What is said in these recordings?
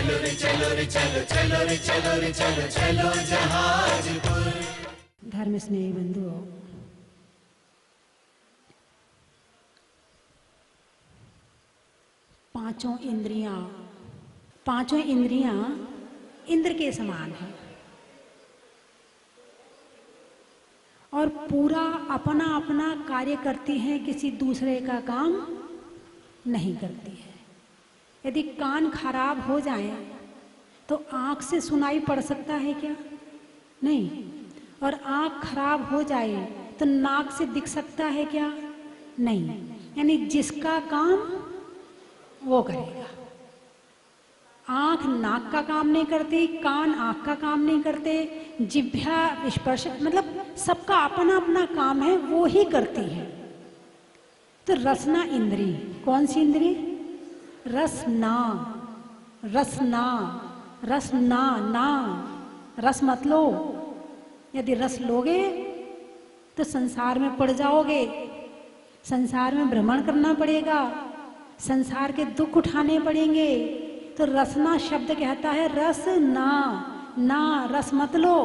चलो रे चलो रे चलो, चलो रे चलो रे चलो, चलो जहाजपुर। धर्म स्नेही बंधुओं, पांचों इंद्रियां इंद्र के समान हैं और पूरा अपना अपना कार्य करती हैं, किसी दूसरे का काम नहीं करती है। यदि कान खराब हो जाए तो आँख से सुनाई पड़ सकता है क्या? नहीं। और आँख खराब हो जाए तो नाक से दिख सकता है क्या? नहीं। यानी जिसका काम वो करेगा। आँख नाक का काम नहीं करती, कान आँख का काम नहीं करते, जिह्वा स्पर्श, मतलब सबका अपना अपना काम है, वो ही करती है। तो रसना इंद्री, कौन सी इंद्री? रसना, रसना, रसना, ना रस मत लो। यदि रस लोगे तो संसार में पड़ जाओगे, संसार में भ्रमण करना पड़ेगा, संसार के दुख उठाने पड़ेंगे। तो रसना शब्द कहता है रस ना, ना रस मत लो,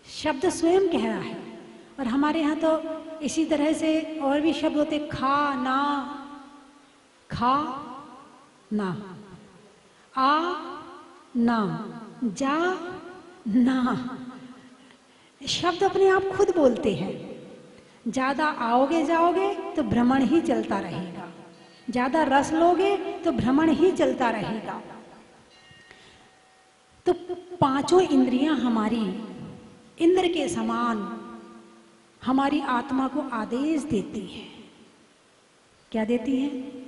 शब्द स्वयं कह रहा है। और हमारे यहाँ तो इसी तरह से और भी शब्द होते, खा ना, खा ना, आ ना, जा ना, शब्द अपने आप खुद बोलते हैं। ज्यादा आओगे जाओगे तो भ्रमण ही चलता रहेगा, ज्यादा रस लोगे तो भ्रमण ही चलता रहेगा। तो पांचों इंद्रियां हमारी इंद्र के समान हमारी आत्मा को आदेश देती हैं। क्या देती हैं?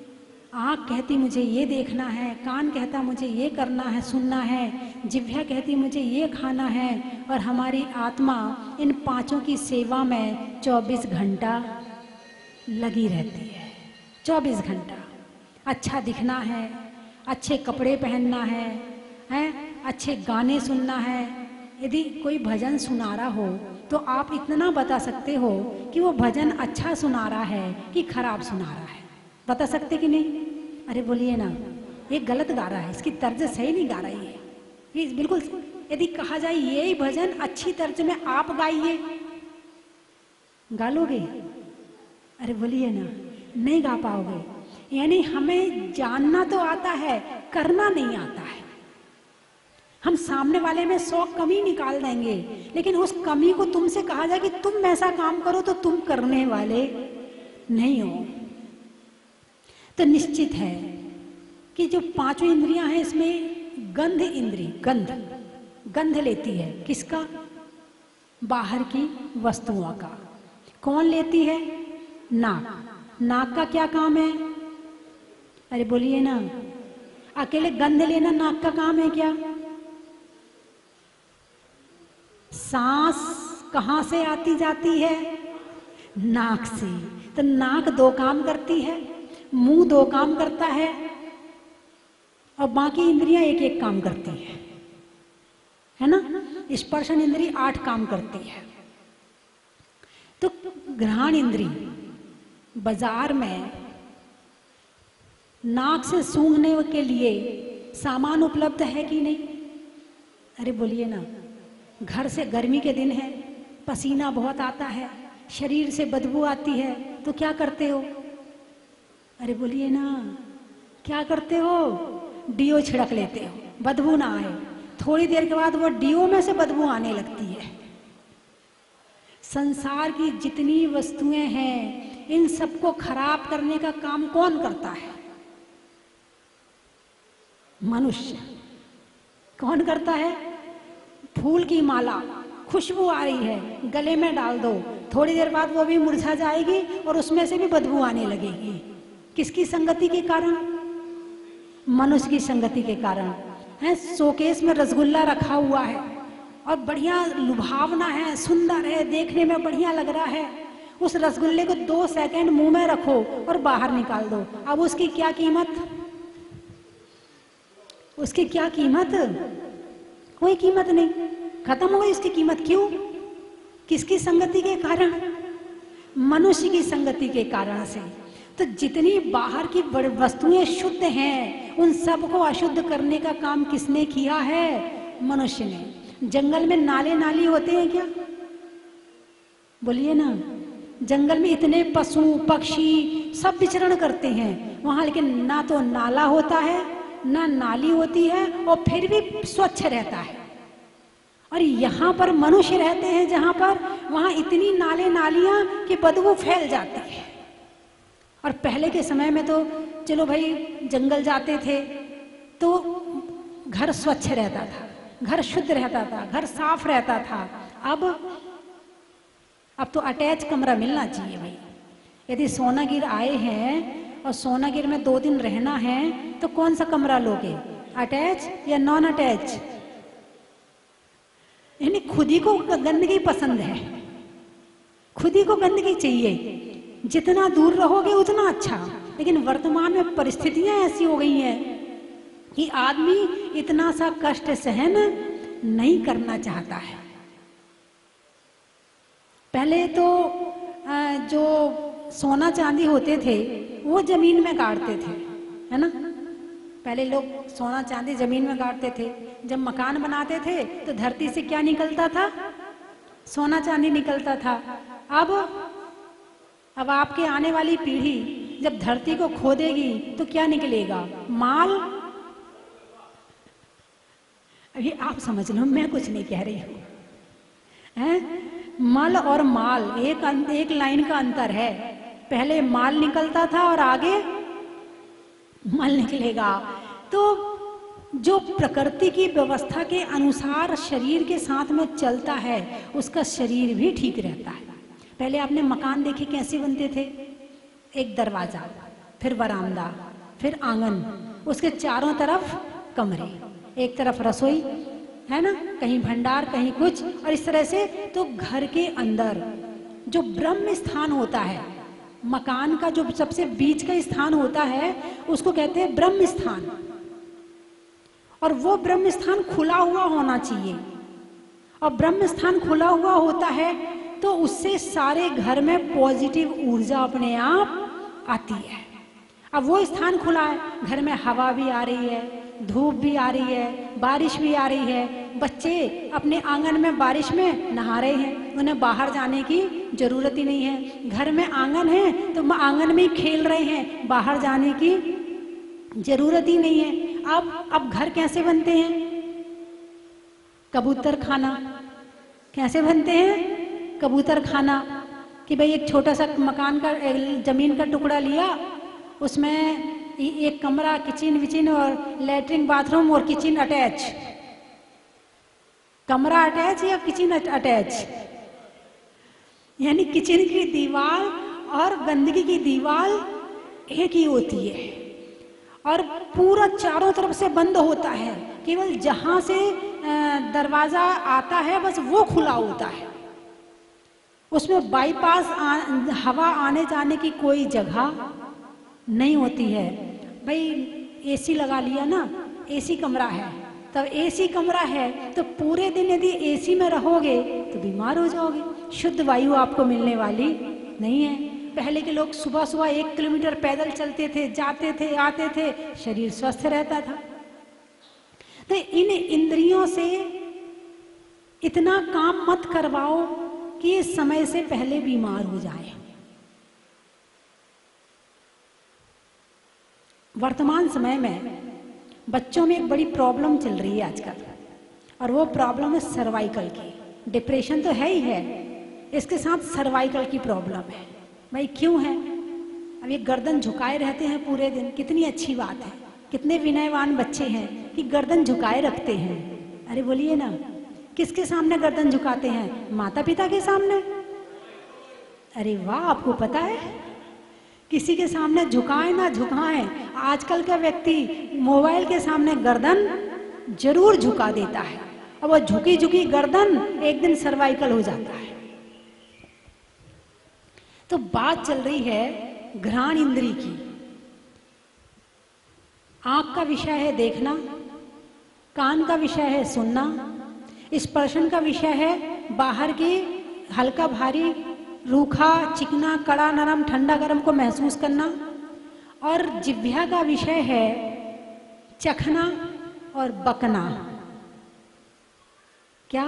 आँख कहती मुझे ये देखना है, कान कहता मुझे ये करना है, सुनना है, जिह्वा कहती मुझे ये खाना है, और हमारी आत्मा इन पांचों की सेवा में 24 घंटा लगी रहती है। 24 घंटा। अच्छा दिखना है, अच्छे कपड़े पहनना है, अच्छे गाने सुनना है। यदि कोई भजन सुना रहा हो तो आप इतना बता सकते हो कि वो भजन अच्छा सुना रहा है कि खराब सुना रहा है, बता सकते कि नहीं? अरे बोलिए ना, ये गलत गा रहा है, इसकी तर्ज सही नहीं गा रही है, ये बिल्कुल। यदि कहा जाए यही भजन अच्छी तर्ज में आप गाइए, गा लोगे? अरे बोलिए ना, नहीं गा पाओगे। यानी हमें जानना तो आता है, करना नहीं आता है। हम सामने वाले में 100 कमी निकाल देंगे, लेकिन उस कमी को तुमसे कहा जाए कि तुम ऐसा काम करो तो तुम करने वाले नहीं हो। तो निश्चित है कि जो पांचों इंद्रियां हैं इसमें गंध इंद्री, गंध लेती है। किसका? बाहर की वस्तुओं का। कौन लेती है? नाक। नाक का क्या काम है? अरे बोलिए ना, अकेले गंध लेना नाक का काम है क्या? सांस कहाँ से आती जाती है? नाक से। तो नाक 2 काम करती है, मुंह 2 काम करता है, और बाकी इंद्रियां 1-1 काम करती है ना? स्पर्शन इंद्री 8 काम करती है। तो घ्राण इंद्री, बाजार में नाक से सूंघने के लिए सामान उपलब्ध है कि नहीं? अरे बोलिए ना, घर से गर्मी के दिन है, पसीना बहुत आता है, शरीर से बदबू आती है, तो क्या करते हो? अरे बोलिए ना, क्या करते हो? डीओ छिड़क लेते हो, बदबू ना आए। थोड़ी देर के बाद वो डीओ में से बदबू आने लगती है। संसार की जितनी वस्तुएं हैं, इन सबको खराब करने का काम कौन करता है? मनुष्य। कौन करता है? फूल की माला, खुशबू आ रही है, गले में डाल दो, थोड़ी देर बाद वो भी मुरझा जाएगी और उसमें से भी बदबू आने लगेगी। किसकी संगति के कारण? मनुष्य की संगति के कारण। है, शोकेस में रसगुल्ला रखा हुआ है और बढ़िया लुभावना है, सुंदर है, देखने में बढ़िया लग रहा है। उस रसगुल्ले को 2 सेकंड मुंह में रखो और बाहर निकाल दो। अब उसकी क्या कीमत? उसकी क्या कीमत? कोई कीमत नहीं, खत्म हो गई उसकी कीमत। क्यों? किसकी संगति के कारण? मनुष्य की संगति के कारण से। तो जितनी बाहर की वस्तुएं शुद्ध हैं उन सबको अशुद्ध करने का काम किसने किया है? मनुष्य ने। जंगल में नाले नाली होते हैं क्या? बोलिए ना। जंगल में इतने पशु पक्षी सब विचरण करते हैं वहां, लेकिन ना तो नाला होता है ना नाली होती है, और फिर भी स्वच्छ रहता है। और यहाँ पर मनुष्य रहते हैं जहाँ पर, वहाँ इतनी नाले नालियाँ कि बदबू फैल जाती है। और पहले के समय में तो चलो भाई जंगल जाते थे तो घर स्वच्छ रहता था, घर शुद्ध रहता था, घर साफ रहता था। अब तो अटैच कमरा मिलना चाहिए भाई। यदि सोनागिर आए हैं और सोनागिर में 2 दिन रहना है तो कौन सा कमरा लोगे, अटैच या नॉन अटैच? यानी खुद ही को गंदगी पसंद है, खुद ही को गंदगी चाहिए। जितना दूर रहोगे उतना अच्छा। लेकिन वर्तमान में परिस्थितियां ऐसी हो गई हैं कि आदमी इतना सा कष्ट सहन नहीं करना चाहता है। पहले तो जो सोना चांदी होते थे वो जमीन में गाड़ते थे, है ना। पहले लोग सोना चांदी जमीन में गाड़ते थे। जब मकान बनाते थे तो धरती से क्या निकलता था? सोना चांदी निकलता था। अब आपके आने वाली पीढ़ी जब धरती को खोदेगी तो क्या निकलेगा? माल। अभी आप समझ लो, मैं कुछ नहीं कह रही हूँ, हैं? मल और माल एक लाइन का अंतर है। पहले माल निकलता था और आगे मल निकलेगा। तो जो प्रकृति की व्यवस्था के अनुसार शरीर के साथ में चलता है उसका शरीर भी ठीक रहता है। पहले आपने मकान देखे कैसे बनते थे? एक दरवाजा, फिर बरामदा, फिर आंगन, उसके चारों तरफ कमरे, एक तरफ रसोई, है ना, कहीं भंडार कहीं कुछ, और इस तरह से। तो घर के अंदर जो ब्रह्म स्थान होता है, मकान का जो सबसे बीच का स्थान होता है उसको कहते हैं ब्रह्म स्थान। और वो ब्रह्म स्थान खुला हुआ होना चाहिए। और ब्रह्म स्थान खुला हुआ होता है तो उससे सारे घर में पॉजिटिव ऊर्जा अपने आप आती है। अब वो स्थान खुला है, घर में हवा भी आ रही है, धूप भी आ रही है, बारिश भी आ रही है, बच्चे अपने आंगन में बारिश में नहा रहे हैं, उन्हें बाहर जाने की जरूरत ही नहीं है। घर में आंगन है तो आंगन में ही खेल रहे हैं, बाहर जाने की जरूरत ही नहीं है। अब घर कैसे बनते हैं? कबूतर खाना कैसे बनते हैं? कबूतर खाना कि भाई एक छोटा सा मकान का जमीन का टुकड़ा लिया, उसमें एक कमरा, किचन विचिन और लेटरिन बाथरूम और किचन अटैच। कमरा अटैच या किचन अटैच? यानी किचन की दीवार और गंदगी की दीवार एक ही होती है और पूरा चारों तरफ से बंद होता है। केवल जहां से दरवाजा आता है बस वो खुला होता है। उसमें बाईपास हवा आने जाने की कोई जगह नहीं होती है। भाई एसी लगा लिया ना, एसी कमरा है, तब एसी कमरा है तो पूरे दिन यदि एसी में रहोगे तो बीमार हो जाओगे, शुद्ध वायु आपको मिलने वाली नहीं है। पहले के लोग सुबह सुबह 1 किलोमीटर पैदल चलते थे, जाते थे, आते थे, शरीर स्वस्थ रहता था। तो इन इंद्रियों से इतना काम मत करवाओ कि ये समय से पहले बीमार हो जाए। वर्तमान समय में बच्चों में एक बड़ी प्रॉब्लम चल रही है आजकल, और वो प्रॉब्लम है सर्वाइकल की। डिप्रेशन तो है ही है, इसके साथ सर्वाइकल की प्रॉब्लम है। भाई क्यों है? अब ये गर्दन झुकाए रहते हैं पूरे दिन, कितनी अच्छी बात है, कितने विनयवान बच्चे हैं कि गर्दन झुकाए रखते हैं। अरे बोलिए ना, किसके सामने गर्दन झुकाते हैं? माता पिता के सामने। अरे वाह, आपको पता है? किसी के सामने झुकाए ना झुकाए, आजकल का व्यक्ति मोबाइल के सामने गर्दन जरूर झुका देता है, और वो झुकी झुकी गर्दन एक दिन सर्वाइकल हो जाता है। तो बात चल रही है घ्राण इंद्री की। आंख का विषय है देखना, कान का विषय है सुनना, स्पर्शन का विषय है बाहर की हल्का भारी, रूखा, चिकना, कड़ा, नरम, ठंडा, गर्म को महसूस करना, और जिह्वा का विषय है चखना और बकना। क्या?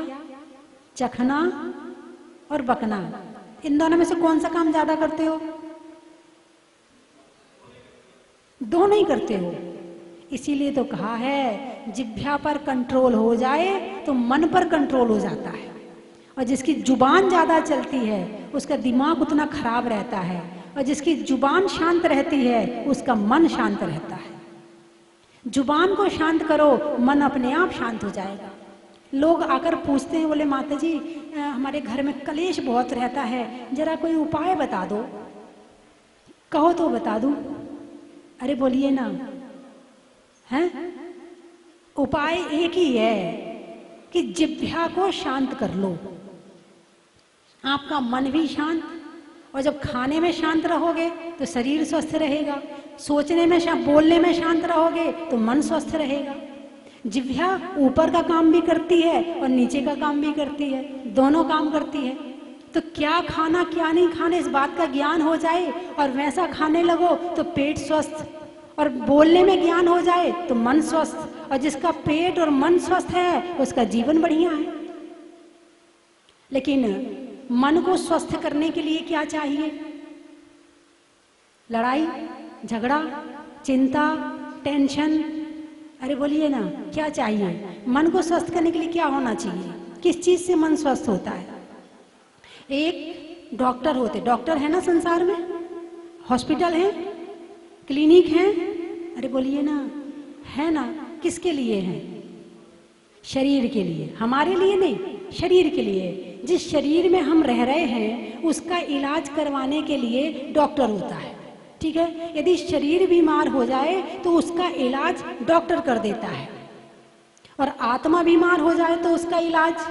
चखना और बकना। इन दोनों में से कौन सा काम ज्यादा करते हो? दोनों ही करते हो। इसीलिए तो कहा है जिह्वा पर कंट्रोल हो जाए तो मन पर कंट्रोल हो जाता है, और जिसकी जुबान ज्यादा चलती है उसका दिमाग उतना खराब रहता है, और जिसकी जुबान शांत रहती है उसका मन शांत रहता है। जुबान को शांत करो, मन अपने आप शांत हो जाएगा। लोग आकर पूछते हैं, बोले माता जी हमारे घर में कलेश बहुत रहता है, जरा कोई उपाय बता दो। कहो तो बता दूं। अरे बोलिए ना। हैं? उपाय एक ही है कि जिह्वा को शांत कर लो, आपका मन भी शांत, और जब खाने में शांत रहोगे तो शरीर स्वस्थ रहेगा, सोचने में बोलने में शांत रहोगे तो मन स्वस्थ रहेगा। जिह्वा ऊपर का काम भी करती है और नीचे का काम भी करती है, दोनों काम करती है। तो क्या खाना क्या नहीं खाना इस बात का ज्ञान हो जाए और वैसा खाने लगो तो पेट स्वस्थ, और बोलने में ज्ञान हो जाए तो मन स्वस्थ, और जिसका पेट और मन स्वस्थ है उसका जीवन बढ़िया है। लेकिन मन को स्वस्थ करने के लिए क्या चाहिए? लड़ाई झगड़ा, चिंता, टेंशन? अरे बोलिए ना, क्या चाहिए? मन को स्वस्थ करने के लिए क्या होना चाहिए? किस चीज से मन स्वस्थ होता है? एक डॉक्टर होते, डॉक्टर है ना संसार में, हॉस्पिटल है, क्लिनिक है। अरे बोलिए ना, है ना? किसके लिए है? शरीर के लिए, हमारे लिए नहीं, शरीर के लिए। जिस शरीर में हम रह रहे हैं उसका इलाज करवाने के लिए डॉक्टर होता है, ठीक है? यदि शरीर बीमार हो जाए तो उसका इलाज डॉक्टर कर देता है, और आत्मा बीमार हो जाए तो उसका इलाज।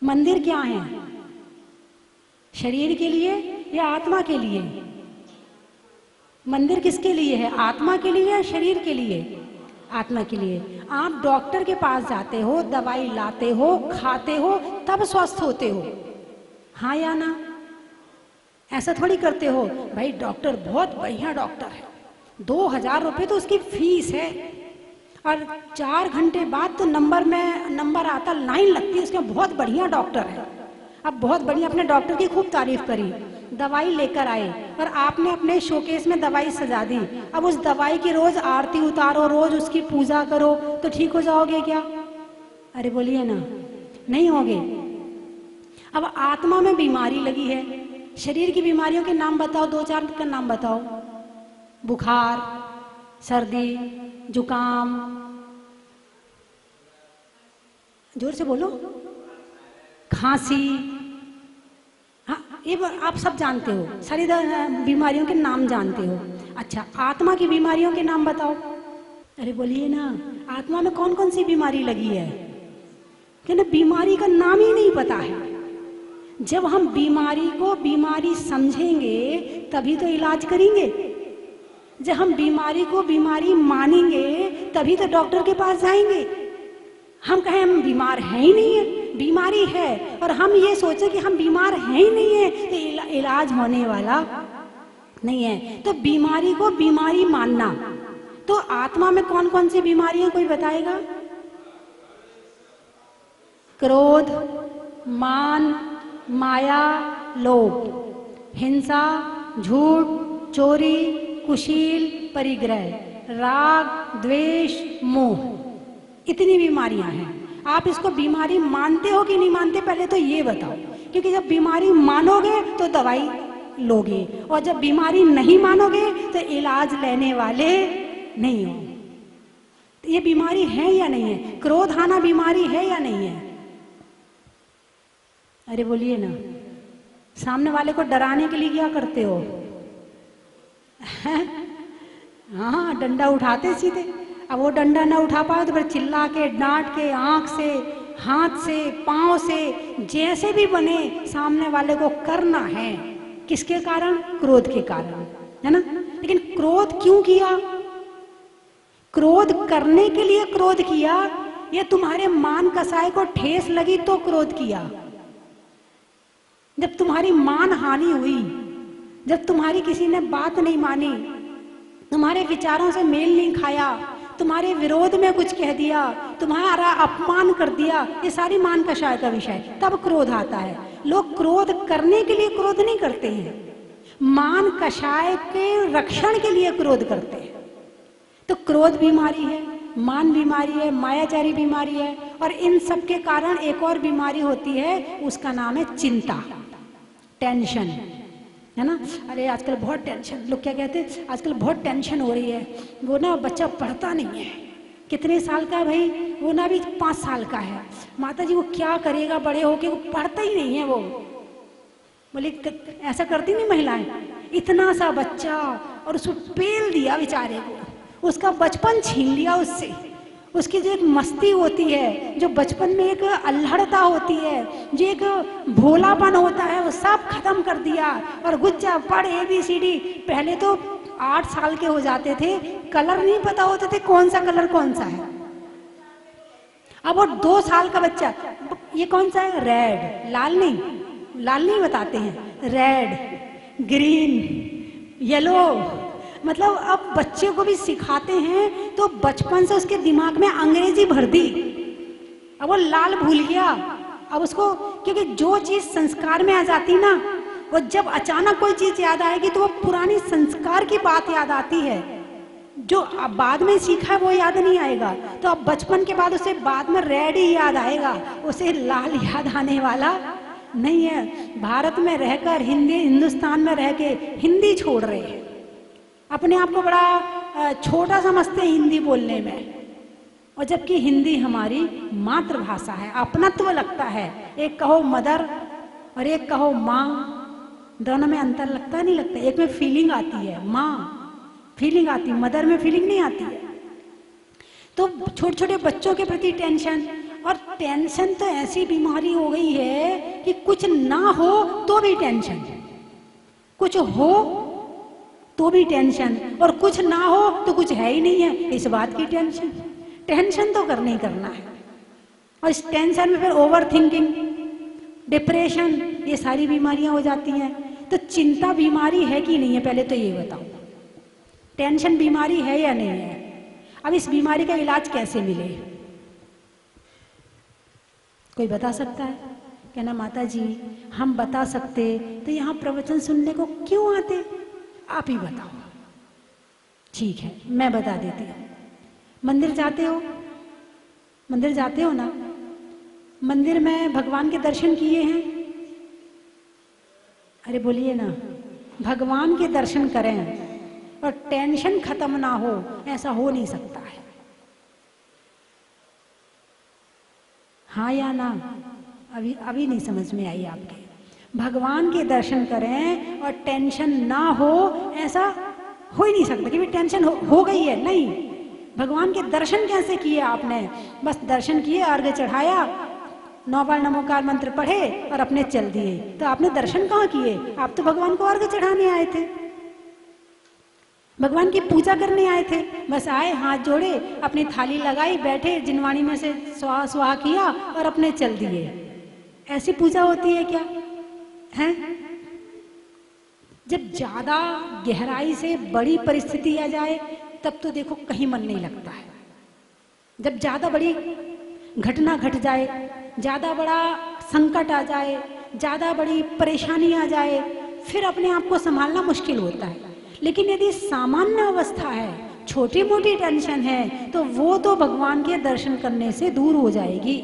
मंदिर क्या है? शरीर के लिए या आत्मा के लिए? मंदिर किसके लिए है? आत्मा के लिए या शरीर के लिए? आत्मा के लिए। आप डॉक्टर के पास जाते हो, दवाई लाते हो, खाते हो, तब स्वस्थ होते हो, हाँ या ना? ऐसा थोड़ी करते हो भाई डॉक्टर बहुत बढ़िया डॉक्टर है, 2000 रुपये तो उसकी फीस है, और 4 घंटे बाद तो नंबर आता, लाइन लगती है, उसका बहुत बढ़िया डॉक्टर है। अब बहुत बढ़िया, अपने डॉक्टर की खूब तारीफ करी, दवाई लेकर आए और आपने अपने शोकेस में दवाई सजा दी। अब उस दवाई की रोज आरती उतारो, रोज उसकी पूजा करो, तो ठीक हो जाओगे क्या? अरे बोलिए ना, नहीं होगे। अब आत्मा में बीमारी लगी है, शरीर की बीमारियों के नाम बताओ, 2-4 का नाम बताओ। बुखार, सर्दी, जुकाम, जोर से बोलो, खांसी, हाँ ये आप सब जानते हो, सारी बीमारियों के नाम जानते हो। अच्छा, आत्मा की बीमारियों के नाम बताओ। अरे बोलिए ना, आत्मा में कौन कौन सी बीमारी लगी है? कि ना बीमारी का नाम ही नहीं पता है। जब हम बीमारी को बीमारी समझेंगे तभी तो इलाज करेंगे। जब हम बीमारी को बीमारी मानेंगे तभी तो डॉक्टर के पास जाएंगे। हम कहें हम बीमार हैं ही नहीं है, बीमारी है, और हम ये सोचे कि हम बीमार हैं ही नहीं है, तो इलाज होने वाला नहीं है। तो बीमारी को बीमारी मानना। तो आत्मा में कौन कौन सी बीमारियां कोई बताएगा? क्रोध, मान, माया, लोभ, हिंसा, झूठ, चोरी, कुशील, परिग्रह, राग, द्वेष, मोह, इतनी बीमारियां हैं। आप इसको बीमारी मानते हो कि नहीं मानते, पहले तो ये बताओ। क्योंकि जब बीमारी मानोगे तो दवाई लोगे, और जब बीमारी नहीं मानोगे तो इलाज लेने वाले नहीं हो। तो ये बीमारी है या नहीं है? क्रोध आना बीमारी है या नहीं है? अरे बोलिए ना, सामने वाले को डराने के लिए क्या करते हो? हाँ, डंडा उठाते सीधे। अब वो डंडा ना उठा पाए तो फिर चिल्ला के, डांट के, आंख से, हाथ से, पांव से, जैसे भी बने सामने वाले को करना है। किसके कारण? क्रोध के कारण, है ना? लेकिन क्रोध क्यों किया? क्रोध करने के लिए क्रोध किया या तुम्हारे मान कसाय को ठेस लगी तो क्रोध किया? जब तुम्हारी मान हानि हुई, जब तुम्हारी किसी ने बात नहीं मानी, तुम्हारे विचारों से मेल नहीं खाया, तुम्हारे विरोध में कुछ कह दिया, तुम्हारा अपमान कर दिया, ये सारी मान कषाय का विषय है। तब क्रोध आता है। लोग क्रोध करने के लिए क्रोध नहीं करते हैं, मान कषाय के रक्षण के लिए क्रोध करते हैं। तो क्रोध बीमारी है, मान बीमारी है, मायाचारी बीमारी है, और इन सब के कारण एक और बीमारी होती है, उसका नाम है चिंता, टेंशन, है ना। अरे आजकल बहुत टेंशन, लोग क्या कहते हैं, आजकल बहुत टेंशन हो रही है, वो ना बच्चा पढ़ता नहीं है। कितने साल का है भाई, वो ना अभी 5 साल का है। माता जी वो क्या करेगा बड़े होके, वो पढ़ता ही नहीं है। वो बोले ऐसा करती नहीं महिलाएं, इतना सा बच्चा और उसको पेल दिया बेचारे को, उसका बचपन छीन लिया उससे, उसकी जो एक मस्ती होती है, जो बचपन में एक अल्हड़ता होती है, जो एक भोलापन होता है, वो सब खत्म कर दिया। और गुच्चा पढ़ ABCD, पहले तो 8 साल के हो जाते थे, कलर नहीं पता होते थे कौन सा कलर कौन सा है। अब वो 2 साल का बच्चा, ये कौन सा है, रेड, लाल नहीं बताते हैं, रेड, ग्रीन, येलो, मतलब अब बच्चे को भी सिखाते हैं तो बचपन से उसके दिमाग में अंग्रेजी भर दी। अब वो लाल भूल गया। अब उसको, क्योंकि जो चीज संस्कार में आ जाती ना, वो जब अचानक कोई चीज याद आएगी तो वो पुरानी संस्कार की बात याद आती है, जो अब बाद में सीखा है वो याद नहीं आएगा। तो अब बचपन के बाद उसे बाद में रेड ही याद आएगा, उसे लाल याद आने वाला नहीं है। भारत में रहकर, हिंदुस्तान में रह के हिंदी छोड़ रहे हैं, अपने आप को बड़ा छोटा समझते हैं हिंदी बोलने में, और जबकि हिंदी हमारी मातृभाषा है, अपनत्व लगता है। एक कहो मदर और एक कहो माँ, दोनों में अंतर लगता नहीं लगता। एक में फीलिंग आती है, माँ फीलिंग आती है, मदर में फीलिंग नहीं आती है। तो छोटे छोटे बच्चों के प्रति टेंशन, और टेंशन तो ऐसी बीमारी हो गई है कि कुछ ना हो तो भी टेंशन, कुछ हो तो भी टेंशन, और कुछ ना हो तो कुछ है ही नहीं है, इस बात की टेंशन। टेंशन तो करना ही करना है, और इस टेंशन में फिर ओवर थिंकिंग, डिप्रेशन, ये सारी बीमारियां हो जाती हैं। तो चिंता बीमारी है कि नहीं है, पहले तो ये बताओ, टेंशन बीमारी है या नहीं है? अब इस बीमारी का इलाज कैसे मिले, कोई बता सकता है? कहना माता जी हम बता सकते तो यहाँ प्रवचन सुनने को क्यों आते, आप ही बताओ। ठीक है, मैं बता देती हूँ। मंदिर जाते हो, मंदिर जाते हो ना, मंदिर में भगवान के दर्शन किए हैं? अरे बोलिए ना, भगवान के दर्शन करें और टेंशन खत्म ना हो, ऐसा हो नहीं सकता है। हाँ या ना? अभी नहीं समझ में आई आपके। भगवान के दर्शन करें और टेंशन ना हो, ऐसा हो ही नहीं सकता कि टेंशन हो गई है। नहीं, भगवान के दर्शन कैसे किए आपने? बस दर्शन किए, अर्घ्य चढ़ाया, 9 बार नमोकार मंत्र पढ़े और अपने चल दिए। तो आपने दर्शन कहाँ किए? आप तो भगवान को अर्घ्य चढ़ाने आए थे, भगवान की पूजा करने आए थे। बस आए, हाथ जोड़े, अपनी थाली लगाई, बैठे, जिनवाणी में से स्वाहा स्वाहा किया और अपने चल दिए। ऐसी पूजा होती है क्या? है? जब ज्यादा गहराई से बड़ी परिस्थिति आ जाए तब तो देखो कहीं मन नहीं लगता है। जब ज्यादा बड़ी घटना घट जाए, ज्यादा बड़ा संकट आ जाए, ज्यादा बड़ी परेशानी आ जाए, फिर अपने आप को संभालना मुश्किल होता है। लेकिन यदि सामान्य अवस्था है, छोटी मोटी टेंशन है, तो वो तो भगवान के दर्शन करने से दूर हो जाएगी।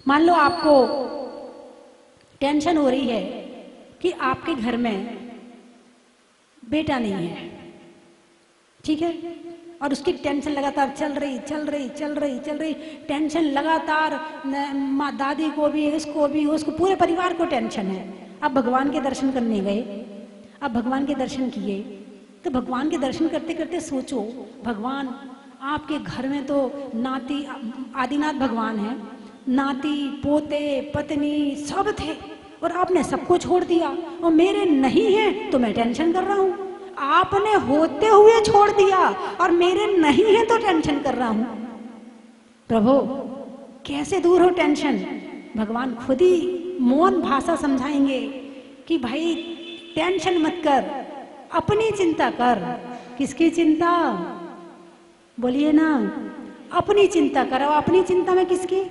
मान लो आपको टेंशन हो रही है कि आपके घर में बेटा नहीं है, ठीक है, और उसकी टेंशन लगातार चल रही, टेंशन लगातार, दादी को भी, इसको भी, उसको, पूरे परिवार को टेंशन है। अब भगवान के दर्शन करने गए, अब भगवान के दर्शन किए, तो भगवान के दर्शन करते करते सोचो, भगवान आपके घर में तो नाती, आदिनाथ भगवान है, नाती, पोते, पत्नी सब थे, और आपने सबको छोड़ दिया, और मेरे नहीं है तो मैं टेंशन कर रहा हूँ। आपने होते हुए छोड़ दिया और मेरे नहीं है तो टेंशन कर रहा हूँ। प्रभु कैसे दूर हो टेंशन? भगवान खुद ही मौन भाषा समझाएंगे कि भाई टेंशन मत कर, अपनी चिंता कर, किसकी चिंता? बोलिए ना, अपनी चिंता करो। अपनी चिंता में किसकी?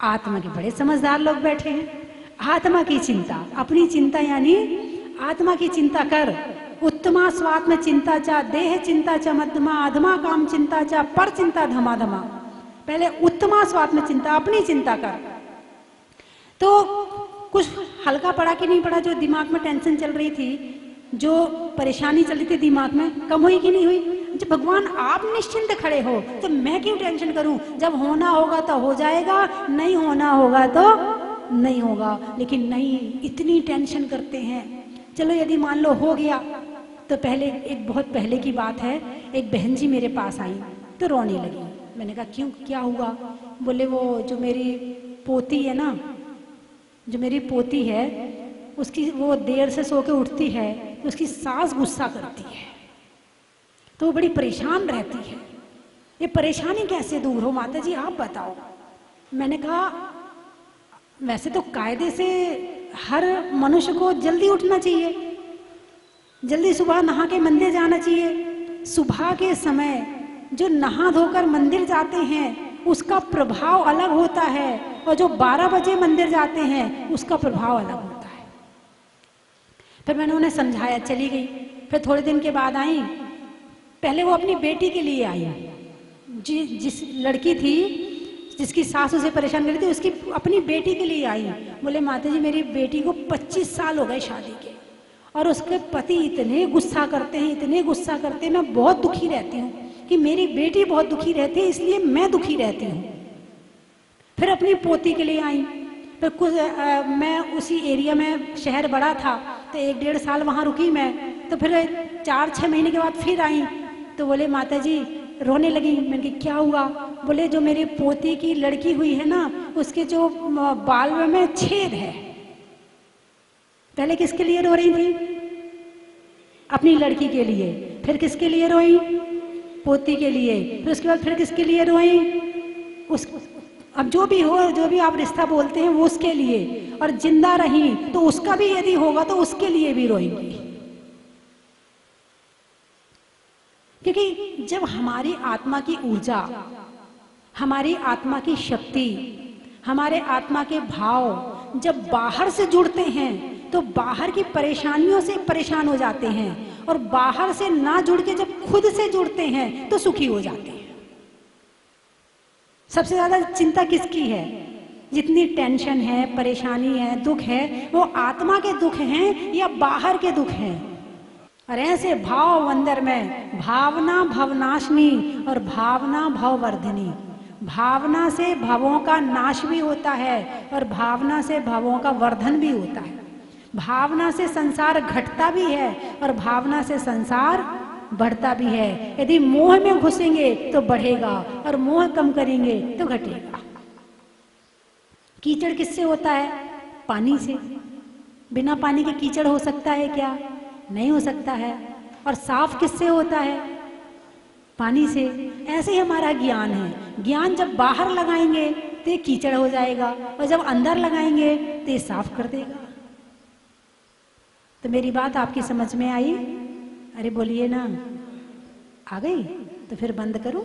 आत्मा के। बड़े समझदार लोग बैठे हैं। आत्मा की चिंता, अपनी चिंता यानी आत्मा की चिंता कर। उत्तमा स्वात्म चिंता चा देह चिंता च मध्यमा अधमा काम चिंता चा पर चिंता धमाधमा। पहले उत्तमा स्वात्म चिंता, अपनी चिंता कर। तो कुछ हल्का पड़ा कि नहीं पड़ा? जो दिमाग में टेंशन चल रही थी, जो परेशानी चल रही थी दिमाग में, कम हुई कि नहीं हुई? जब भगवान आप निश्चिंत खड़े हो तो मैं क्यों टेंशन करूं? जब होना होगा तो हो जाएगा, नहीं होना होगा तो नहीं होगा। लेकिन नहीं, इतनी टेंशन करते हैं। चलो यदि मान लो हो गया, तो पहले एक बहुत पहले की बात है, एक बहन जी मेरे पास आई तो रोने लगी। मैंने कहा क्यों, क्या हुआ? बोले वो जो मेरी पोती है ना, जो मेरी पोती है, उसकी वो देर से सो के उठती है तो उसकी सास गुस्सा करती है, तो वो बड़ी परेशान रहती है। ये परेशानी कैसे दूर हो माता जी, आप बताओ। मैंने कहा वैसे तो कायदे से हर मनुष्य को जल्दी उठना चाहिए, जल्दी सुबह नहा के मंदिर जाना चाहिए। सुबह के समय जो नहा धोकर मंदिर जाते हैं उसका प्रभाव अलग होता है, और जो 12 बजे मंदिर जाते हैं उसका प्रभाव अलग होता है। फिर मैंने उन्हें समझाया, चली गई। फिर थोड़े दिन के बाद आई, पहले वो अपनी बेटी के लिए आई। जिस लड़की थी जिसकी सास उसे परेशान कर रही थी, उसकी अपनी बेटी के लिए आई। बोले माता जी मेरी बेटी को 25 साल हो गए शादी के, और उसके पति इतने गुस्सा करते हैं, इतने गुस्सा करते हैं, मैं बहुत दुखी रहती हूँ कि मेरी बेटी बहुत दुखी रहती है, इसलिए मैं दुखी रहती हूँ। फिर अपनी पोती के लिए आई। फिर कुछ मैं उसी एरिया में, शहर बड़ा था तो 1-1.5 साल वहाँ रुकी मैं। तो फिर 4-6 महीने के बाद फिर आई तो बोले माता जी, रोने लगी। मैंने कहा क्या हुआ? बोले जो मेरी पोती की लड़की हुई है ना, उसके जो बाल में छेद है। पहले किसके लिए रो रही थी? अपनी लड़की के लिए। फिर किसके लिए रोई? पोती के लिए। फिर उसके बाद फिर किसके लिए रोई? अब जो भी हो, जो भी आप रिश्ता बोलते हैं वो उसके लिए। और जिंदा रही तो उसका भी यदि होगा तो उसके लिए भी रोएंगी। क्योंकि जब हमारी आत्मा की ऊर्जा, हमारी आत्मा की शक्ति, हमारे आत्मा के भाव जब बाहर से जुड़ते हैं तो बाहर की परेशानियों से परेशान हो जाते हैं, और बाहर से ना जुड़ के जब खुद से जुड़ते हैं तो सुखी हो जाते हैं। सबसे ज्यादा चिंता किसकी है? जितनी टेंशन है, परेशानी है, दुख है, वो आत्मा के दुख हैं या बाहर के दुख हैं? और ऐसे भाव अंदर में, भावना भवनाशनी और भावना भववर्धिनी। भावना से भवों का नाश भी होता है और भावना से भवों का वर्धन भी होता है। भावना से संसार घटता भी है और भावना से संसार बढ़ता भी है। यदि मोह में घुसेंगे तो बढ़ेगा और मोह कम करेंगे तो घटेगा। कीचड़ किससे होता है? पानी से। बिना पानी के कीचड़ हो सकता है क्या? नहीं हो सकता है। और साफ किससे होता है? पानी से। ऐसे ही हमारा ज्ञान है। ज्ञान जब बाहर लगाएंगे तो ये कीचड़ हो जाएगा, और जब अंदर लगाएंगे तो ये साफ कर देगा। तो मेरी बात आपकी समझ में आई? अरे बोलिए ना, आ गई? तो फिर बंद करूं।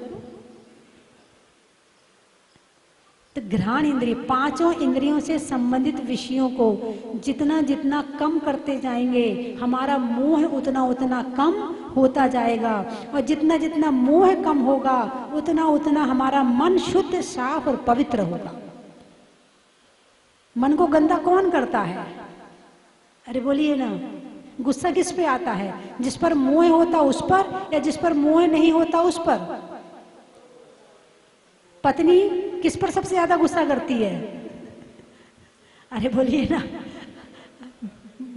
तो घ्राण इंद्रिय, 5 इंद्रियों से संबंधित विषयों को जितना जितना कम करते जाएंगे, हमारा मोह उतना उतना कम होता जाएगा। और जितना जितना मोह कम होगा उतना उतना हमारा मन शुद्ध, साफ और पवित्र होगा। मन को गंदा कौन करता है? अरे बोलिए ना, गुस्सा किस पे आता है? जिस पर मोह होता उस पर, या जिस पर मोह नहीं होता उस पर? पत्नी किस पर सबसे ज्यादा गुस्सा करती है? अरे बोलिए ना,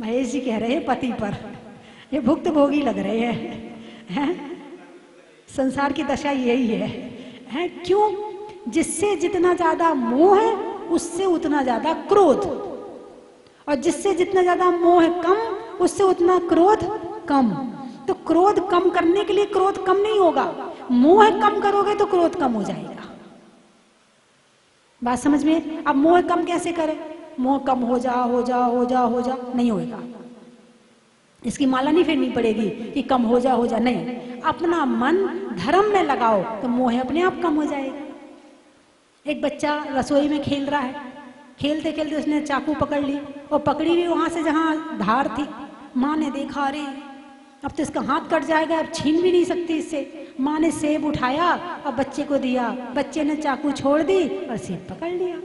महेश जी कह रहे हैं पति पर। ये भुक्तभोगी लग रहे हैं। संसार की दशा यही है। क्यों? जिससे जितना ज्यादा मोह उससे उतना ज्यादा क्रोध, और जिससे जितना ज्यादा मोह कम उससे उतना क्रोध कम। तो क्रोध कम करने के लिए क्रोध कम नहीं होगा, मोह कम करोगे तो क्रोध कम हो जाएगा। बात समझ में? अब मोह कम कैसे करें? मोह कम हो जा, हो जा, हो जा, हो जा, नहीं होगा। इसकी माला नहीं फेरनी पड़ेगी कि कम हो जा, नहीं। अपना मन धर्म में लगाओ तो मोह अपने आप कम हो जाएगा। एक बच्चा रसोई में खेल रहा है, खेलते खेलते उसने चाकू पकड़ ली और पकड़ी भी वहां से जहां धार थी। माँ ने देखा, अरे अब तो इसका हाथ कट जाएगा, अब छीन भी नहीं सकती इससे। माँ ने सेब उठाया और बच्चे को दिया, बच्चे ने चाकू छोड़ दी और सेब पकड़ लिया।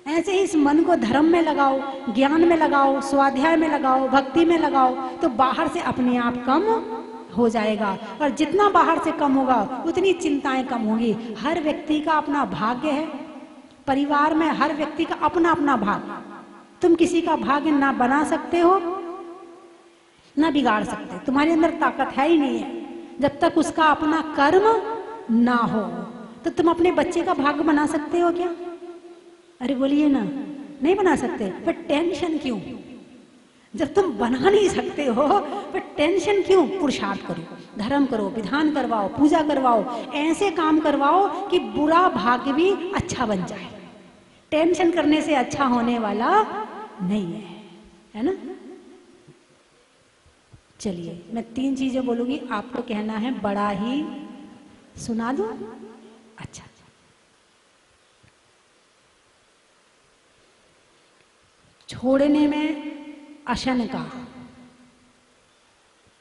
ऐसे ही इस मन को धर्म में लगाओ, ज्ञान में लगाओ, स्वाध्याय में लगाओ, भक्ति में लगाओ, तो बाहर से अपने आप कम हो जाएगा। और जितना बाहर से कम होगा उतनी चिंताएं कम होंगी। हर व्यक्ति का अपना भाग्य है, परिवार में हर व्यक्ति का अपना अपना भाग्य। तुम किसी का भाग्य ना बना सकते हो ना बिगाड़ सकते, तुम्हारे अंदर ताकत है ही नहीं है। जब तक उसका अपना कर्म ना हो तो तुम अपने बच्चे का भाग्य बना सकते हो क्या? अरे बोलिए ना, नहीं बना सकते। पर टेंशन क्यों? जब तुम बना नहीं सकते हो पर टेंशन क्यों? पुरुषार्थ करो, धर्म करो, विधान करवाओ, पूजा करवाओ, ऐसे काम करवाओ कि बुरा भाग्य भी अच्छा बन जाए। टेंशन करने से अच्छा होने वाला नहीं है ना। चलिए मैं 3 चीजें बोलूंगी, आपको कहना है बड़ा ही। सुना दूं? अच्छा। छोड़ने में अशन का,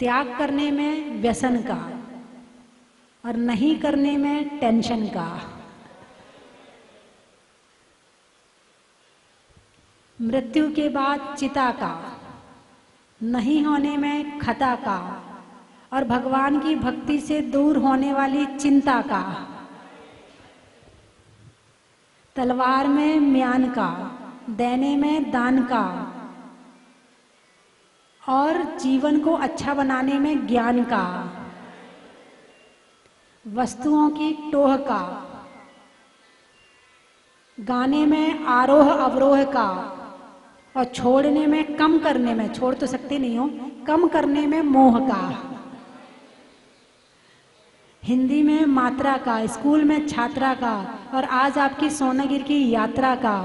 त्याग करने में व्यसन का, और नहीं करने में टेंशन का। मृत्यु के बाद चिता का, नहीं होने में खता का, और भगवान की भक्ति से दूर होने वाली चिंता का। तलवार में म्यान का, देने में दान का, और जीवन को अच्छा बनाने में ज्ञान का। वस्तुओं की टोह का, गाने में आरोह अवरोह का, और छोड़ने में, कम करने में, छोड़ तो सकते नहीं हो, कम करने में मोह का। हिंदी में मात्रा का, स्कूल में छात्रा का, और आज आपकी सोनागिर की यात्रा का,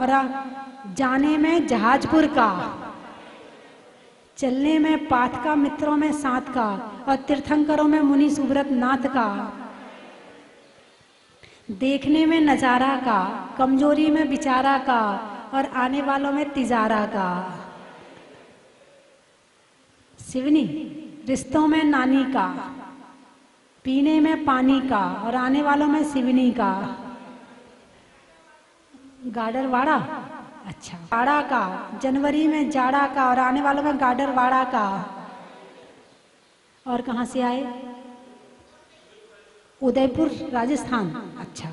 और जाने में जहाजपुर का, चलने में पाथ का, मित्रों में साथ का, और तीर्थंकरों में मुनि सुब्रत नाथ का। देखने में नजारा का, कमजोरी में बिचारा का, और आने वालों में तिजारा का। शिवनी, रिश्तों में नानी का, पीने में पानी का, और आने वालों में शिवनी का। गाडर वाड़ा, अच्छा, वाड़ा का, जनवरी में जाड़ा का, और आने वालों में गाडर वाड़ा का। और कहाँ से आए? उदयपुर राजस्थान, अच्छा।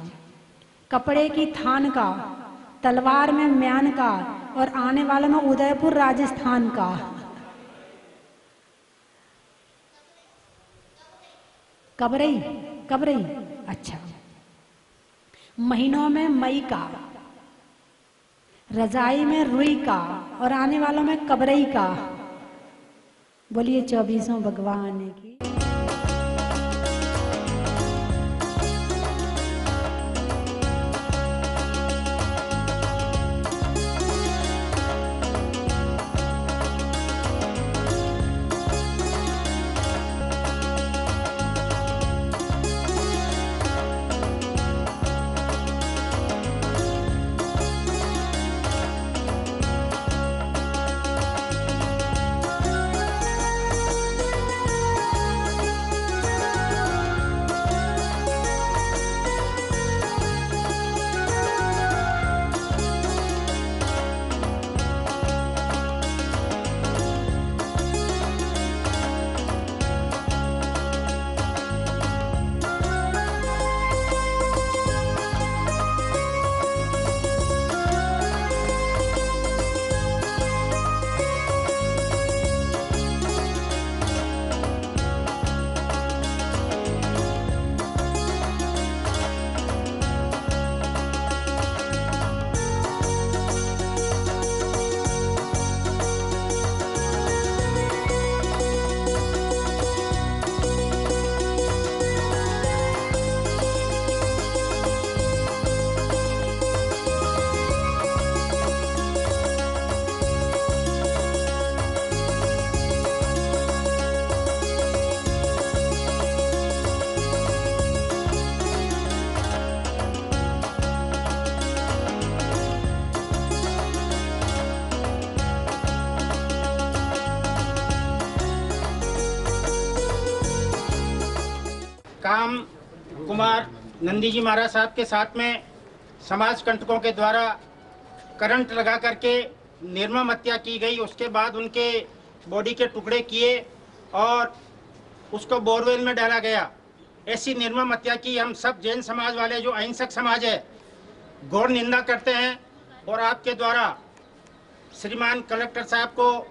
कपड़े की थान का, तलवार में म्यान का, और आने वालों में उदयपुर राजस्थान का। कबरई, कबरई, अच्छा। महीनों में मई का, रजाई में रुई का, और आने वालों में कबरई का। बोलिए 24 भगवान की। काम कुमार नंदी जी महाराज साहब के साथ में समाज कंटकों के द्वारा करंट लगा करके निर्मम हत्या की गई। उसके बाद उनके बॉडी के टुकड़े किए और उसको बोरवेल में डाला गया। ऐसी निर्मम हत्या की हम सब जैन समाज वाले, जो अहिंसक समाज है, घोर निंदा करते हैं। और आपके द्वारा श्रीमान कलेक्टर साहब को,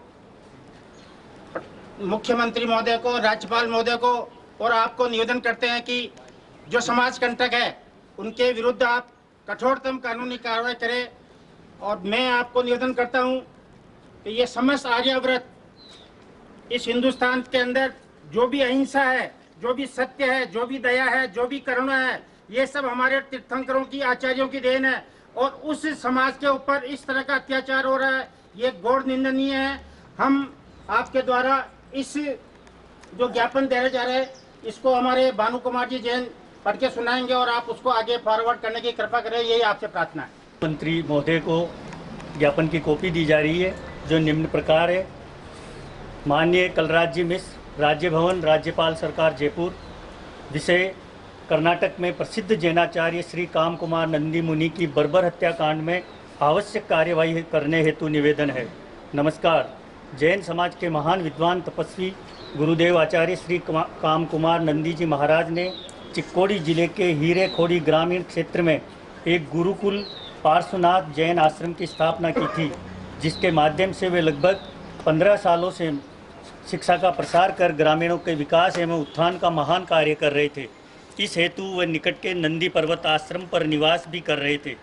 मुख्यमंत्री महोदय को, राज्यपाल महोदय को और आपको निवेदन करते हैं कि जो समाज कंटक है उनके विरुद्ध आप कठोरतम कानूनी कार्रवाई करें। और मैं आपको निवेदन करता हूं कि ये समस्त आर्याव्रत इस हिंदुस्तान के अंदर जो भी अहिंसा है, जो भी सत्य है, जो भी दया है, जो भी करुणा है, ये सब हमारे तीर्थंकरों की, आचार्यों की देन है। और उस समाज के ऊपर इस तरह का अत्याचार हो रहा है, ये घोर निंदनीय है। हम आपके द्वारा इस जो ज्ञापन दिया जा रहा है इसको हमारे भानु कुमार जी जैन पढ़ के सुनाएंगे और आप उसको आगे फॉरवर्ड करने की कृपा करें, यही आपसे प्रार्थना है। मंत्री महोदय को ज्ञापन की कॉपी दी जा रही है जो निम्न प्रकार है। माननीय कलराज जी मिश्र, राज्य भवन, राज्यपाल सरकार जयपुर। विषय: कर्नाटक में प्रसिद्ध जैनाचार्य श्री काम कुमार नंदी मुनि की बर्बर हत्याकांड में आवश्यक कार्यवाही करने हेतु निवेदन है। नमस्कार। जैन समाज के महान विद्वान तपस्वी गुरुदेव आचार्य श्री काम कुमार नंदी जी महाराज ने चिक्कोड़ी जिले के हीरे खोड़ी ग्रामीण क्षेत्र में एक गुरुकुल पार्श्वनाथ जैन आश्रम की स्थापना की थी, जिसके माध्यम से वे लगभग 15 सालों से शिक्षा का प्रसार कर ग्रामीणों के विकास एवं उत्थान का महान कार्य कर रहे थे। इस हेतु वे निकट के नंदी पर्वत आश्रम पर निवास भी कर रहे थे।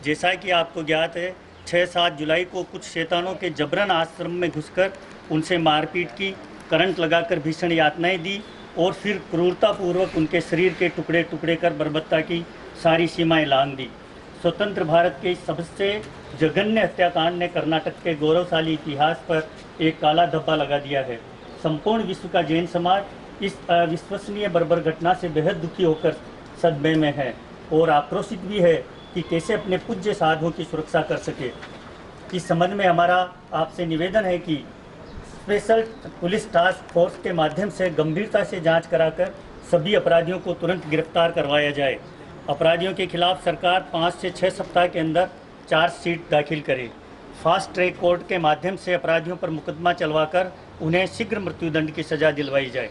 जैसा कि आपको ज्ञात है, 6-7 जुलाई को कुछ शैतानों के जबरन आश्रम में घुसकर उनसे मारपीट की, करंट लगाकर भीषण यातनाएं दी और फिर क्रूरतापूर्वक उनके शरीर के टुकड़े टुकड़े कर बर्बरता की सारी सीमाएं लांघ दी। स्वतंत्र भारत के सबसे जघन्य हत्याकांड ने कर्नाटक के गौरवशाली इतिहास पर एक काला धब्बा लगा दिया है। संपूर्ण विश्व का जैन समाज इस अविश्वसनीय बर्बर घटना से बेहद दुखी होकर सदमे में है और आक्रोशित भी है कि कैसे अपने पूज्य साधुओं की सुरक्षा कर सके। इस संबंध में हमारा आपसे निवेदन है कि स्पेशल पुलिस टास्क फोर्स के माध्यम से गंभीरता से जांच कराकर सभी अपराधियों को तुरंत गिरफ्तार करवाया जाए। अपराधियों के खिलाफ सरकार 5 से 6 सप्ताह के अंदर चार्जशीट दाखिल करे। फास्ट ट्रैक कोर्ट के माध्यम से अपराधियों पर मुकदमा चलवाकर उन्हें शीघ्र मृत्युदंड की सजा दिलवाई जाए।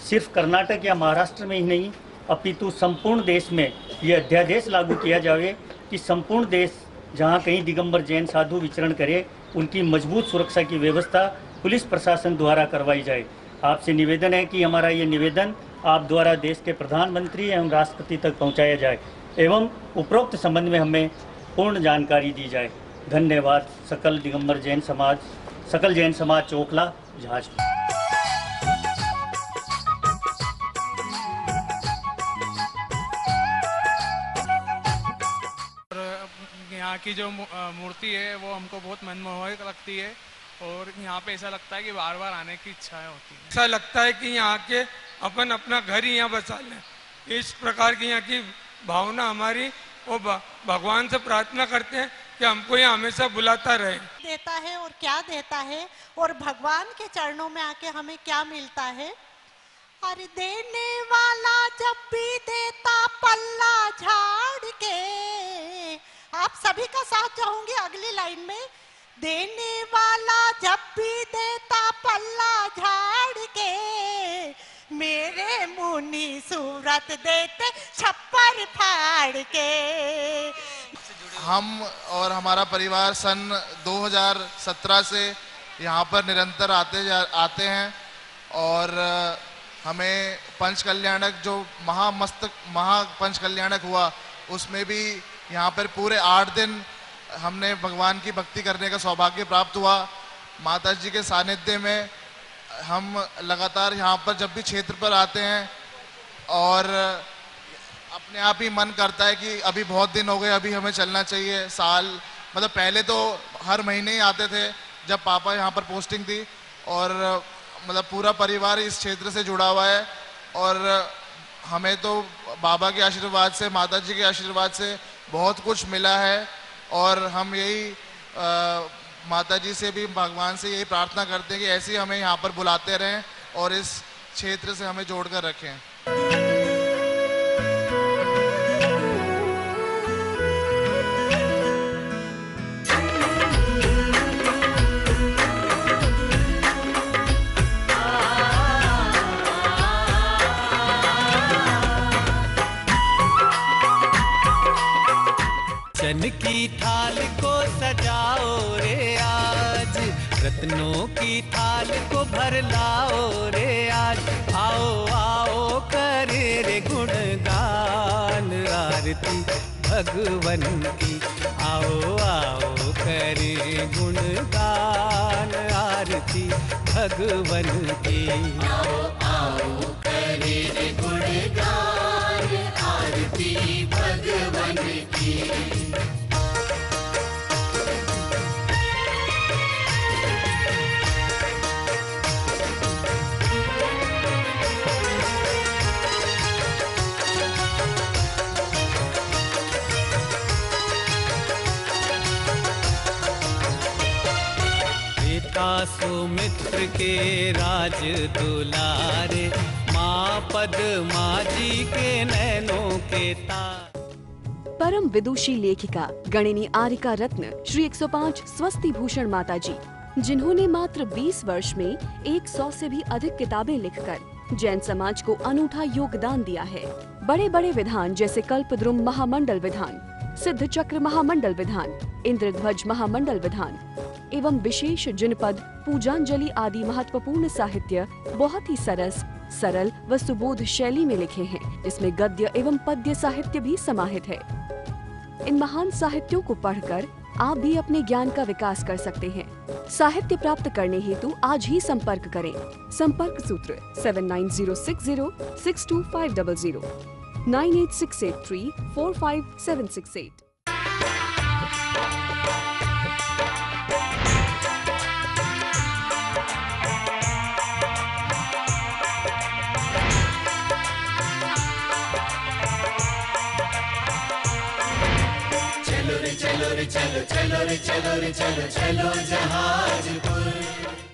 सिर्फ कर्नाटक या महाराष्ट्र में ही नहीं, अपितु संपूर्ण देश में यह अध्यादेश लागू किया जाए कि संपूर्ण देश जहां कहीं दिगंबर जैन साधु विचरण करे, उनकी मजबूत सुरक्षा की व्यवस्था पुलिस प्रशासन द्वारा करवाई जाए। आपसे निवेदन है कि हमारा ये निवेदन आप द्वारा देश के प्रधानमंत्री एवं राष्ट्रपति तक पहुंचाया जाए एवं उपरोक्त संबंध में हमें पूर्ण जानकारी दी जाए। धन्यवाद। सकल जैन समाज चोखला जहाज। यहाँ की जो मूर्ति है वो हमको बहुत मनमोहक लगती है और यहाँ पे ऐसा लगता है कि बार बार आने की इच्छा होती है। ऐसा लगता है कि यहाँ के अपन अपना घर ही यहाँ बसा लें। इस प्रकार की यहाँ की भावना हमारी, वो भगवान से प्रार्थना करते हैं कि हमको ये हमेशा बुलाता रहे। देता है और क्या देता है और भगवान के चरणों में आके हमें क्या मिलता है। अरे देने वाला जब भी देता पल्ला झाड़ के, आप सभी का साथ चाहूंगी अगली लाइन में। देने वाला जब भी देता पल्ला झाड़ के, मेरे मुनि सूरत देते छप्पर फाड़ के। हम और हमारा परिवार सन 2017 से यहाँ पर निरंतर आते हैं और हमें पंचकल्याणक जो महापंचकल्याणक हुआ, उसमें भी यहाँ पर पूरे 8 दिन हमने भगवान की भक्ति करने का सौभाग्य प्राप्त हुआ। माता जी के सानिध्य में हम लगातार यहाँ पर जब भी क्षेत्र पर आते हैं और अपने आप ही मन करता है कि अभी बहुत दिन हो गए, अभी हमें चलना चाहिए। मतलब पहले तो हर महीने ही आते थे जब पापा यहाँ पर पोस्टिंग थी, और मतलब पूरा परिवार इस क्षेत्र से जुड़ा हुआ है और हमें तो बाबा के आशीर्वाद से, माता जी के आशीर्वाद से बहुत कुछ मिला है। और हम यही माता जी से भी, भगवान से यही प्रार्थना करते हैं कि ऐसे ही हमें यहाँ पर बुलाते रहें और इस क्षेत्र से हमें जोड़ कर रखें। की थाल को सजाओ रे आज, रत्नों की थाल को भर लाओ रे आज। आओ आओ करे रे गुणगान आरती भगवन की, आओ आओ करे गुणगान आरती भगवन की। आओ आओ करे रे गुणगान आरती भगवन की। सुमित्र के राज दुलारे, माँ पद्मा जी के नैनों के तार। परम विदुषी लेखिका गणिनी आरिका रत्न श्री 105 स्वस्ति भूषण माता जी, जिन्होंने मात्र 20 वर्ष में 100 से भी अधिक किताबें लिखकर जैन समाज को अनूठा योगदान दिया है। बड़े बड़े विधान जैसे कल्पद्रुम महामंडल विधान, सिद्ध चक्र महामंडल विधान, इंद्रध्वज महामंडल विधान एवं विशेष जिनपद, पूजांजलि आदि महत्वपूर्ण साहित्य बहुत ही सरल व सुबोध शैली में लिखे हैं, जिसमें गद्य एवं पद्य साहित्य भी समाहित है। इन महान साहित्यों को पढ़कर आप भी अपने ज्ञान का विकास कर सकते हैं। साहित्य प्राप्त करने हेतु आज ही संपर्क करें। संपर्क सूत्र 7906062500 9868345768। चलो रे चलो रे चलो चलो रे चलो रे चलो चलो जहाजपुर।